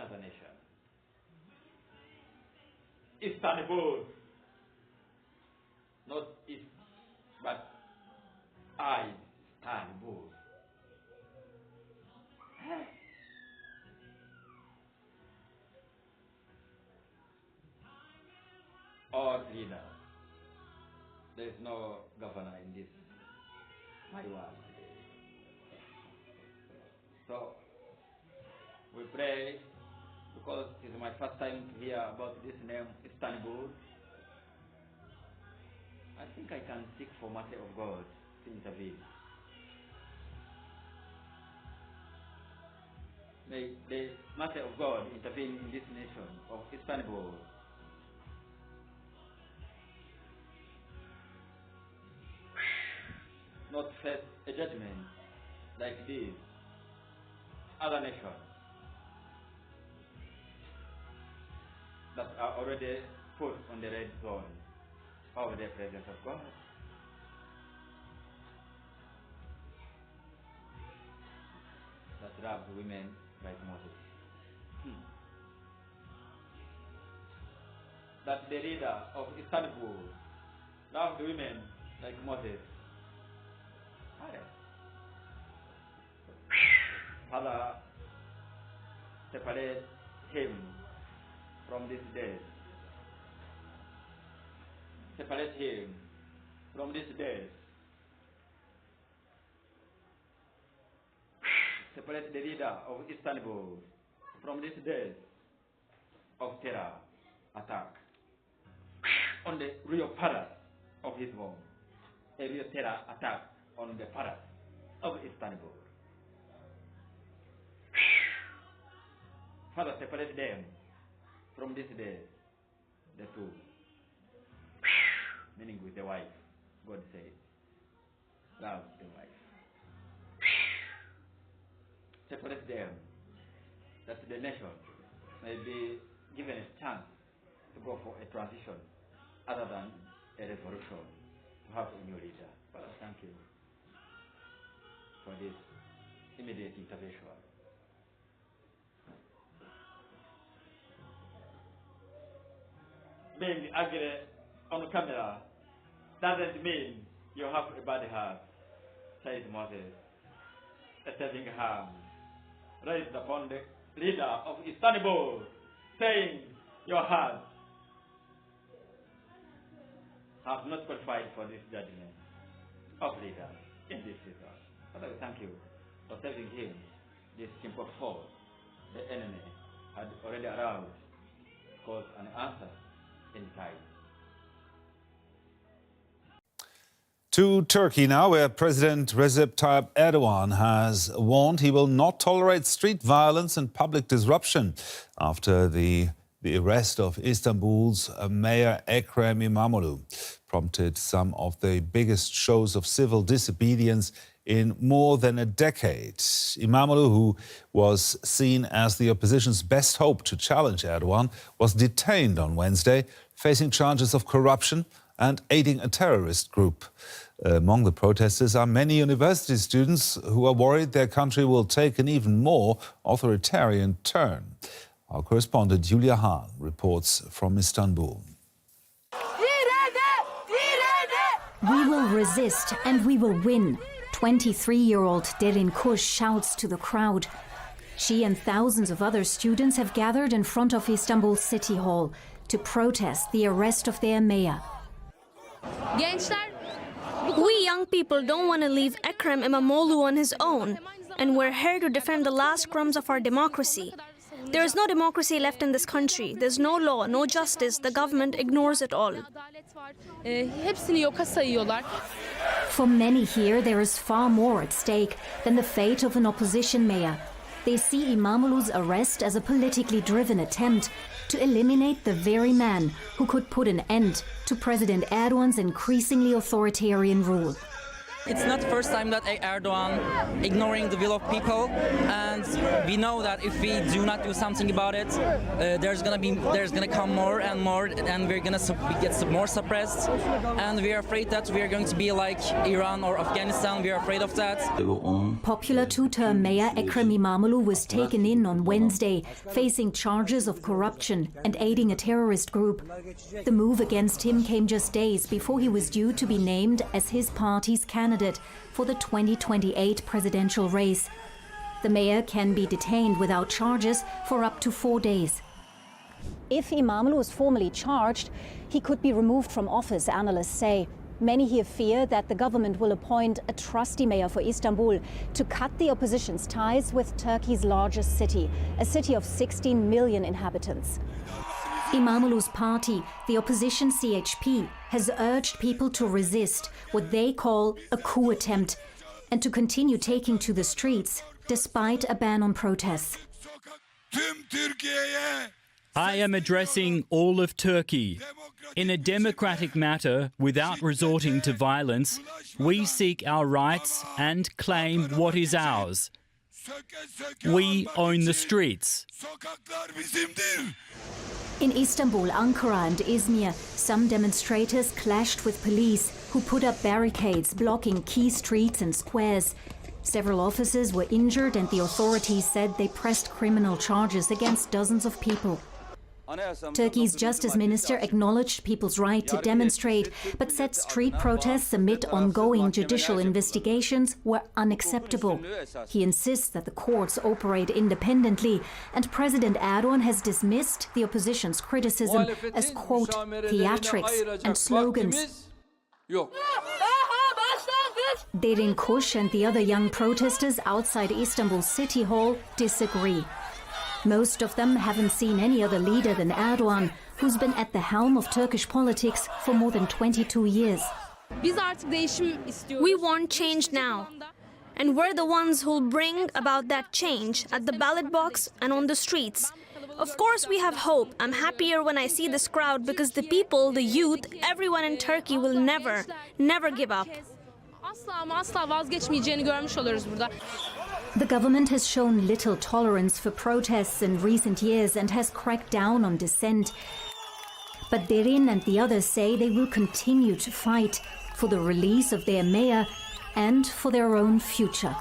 as a nation. Istanbul, not East, but Istanbul. All leaders. There is no governor in this my world. So we pray, because it is my first time to hear about this name, Istanbul. I think I can seek for mercy of God to intervene. May the mercy of God intervene in this nation of Istanbul. Not face a judgment like this. Other nations that are already put on the red zone of the presence of God. That love women like Moses. That the leader of Istanbul loved women like Moses. Father, separate him from this death. Separate him from this death. Separate the leader of Istanbul from this death of terror attack on the real palace of his home. A real terror attack on the palace of Istanbul. Father, separate them from this day, the two. Meaning with the wife, God said. Love the wife. Separate them, that the nation may be given a chance to go for a transition other than a revolution, to have a new leader. Father, thank you for this immediate intervention. Being ugly on camera doesn't mean you have a bad heart, says Moses. A saving hand raised upon the leader of Istanbul, saying, your heart have not qualified for this judgment of leaders in this season. Father, thank you for saving him this simple fault the enemy had already aroused, cause an answer in time. To Turkey now, where President Recep Tayyip Erdogan has warned he will not tolerate street violence and public disruption after the arrest of Istanbul's Mayor Ekrem İmamoğlu prompted some of the biggest shows of civil disobedience in more than a decade. İmamoğlu, who was seen as the opposition's best hope to challenge Erdogan, was detained on Wednesday, facing charges of corruption and aiding a terrorist group. Among the protesters are many university students who are worried their country will take an even more authoritarian turn. Our correspondent Julia Hahn reports from Istanbul. We will resist and we will win, 23-year-old Derin Kush shouts to the crowd. She and thousands of other students have gathered in front of Istanbul City Hall to protest the arrest of their mayor. We young people don't want to leave Ekrem İmamoğlu on his own, and we're here to defend the last crumbs of our democracy. There is no democracy left in this country. There's no law, no justice. The government ignores it all. For many here, there is far more at stake than the fate of an opposition mayor. They see İmamoğlu's arrest as a politically driven attempt to eliminate the very man who could put an end to President Erdogan's increasingly authoritarian rule. It's not the first time that Erdogan ignoring the will of people, and we know that if we do not do something about it, there's gonna come more and more, and we're gonna get more suppressed, and we are afraid that we are going to be like Iran or Afghanistan. We are afraid of that. Popular two-term mayor Ekrem İmamoğlu was taken in on Wednesday, facing charges of corruption and aiding a terrorist group. The move against him came just days before he was due to be named as his party's candidate for the 2028 presidential race. The mayor can be detained without charges for up to 4 days. If İmamoğlu is formally charged, he could be removed from office, analysts say. Many here fear that the government will appoint a trusty mayor for Istanbul to cut the opposition's ties with Turkey's largest city, a city of 16 million inhabitants. İmamoğlu's party, the opposition CHP, has urged people to resist what they call a coup attempt and to continue taking to the streets despite a ban on protests. I am addressing all of Turkey. In a democratic matter, without resorting to violence, we seek our rights and claim what is ours. We own the streets. In Istanbul, Ankara and Izmir, some demonstrators clashed with police who put up barricades blocking key streets and squares. Several officers were injured and the authorities said they pressed criminal charges against dozens of people. Turkey's Justice Minister acknowledged people's right to demonstrate, but said street protests amid ongoing judicial investigations were unacceptable. He insists that the courts operate independently, and President Erdogan has dismissed the opposition's criticism as, quote, theatrics and slogans. Derin Kush and the other young protesters outside Istanbul City Hall disagree. Most of them haven't seen any other leader than Erdogan, who's been at the helm of Turkish politics for more than 22 years. We want change now. And we're the ones who'll bring about that change at the ballot box and on the streets. Of course we have hope. I'm happier when I see this crowd because the people, the youth, everyone in Turkey will never give up. The government has shown little tolerance for protests in recent years and has cracked down on dissent. But Derin and the others say they will continue to fight for the release of their mayor and for their own future.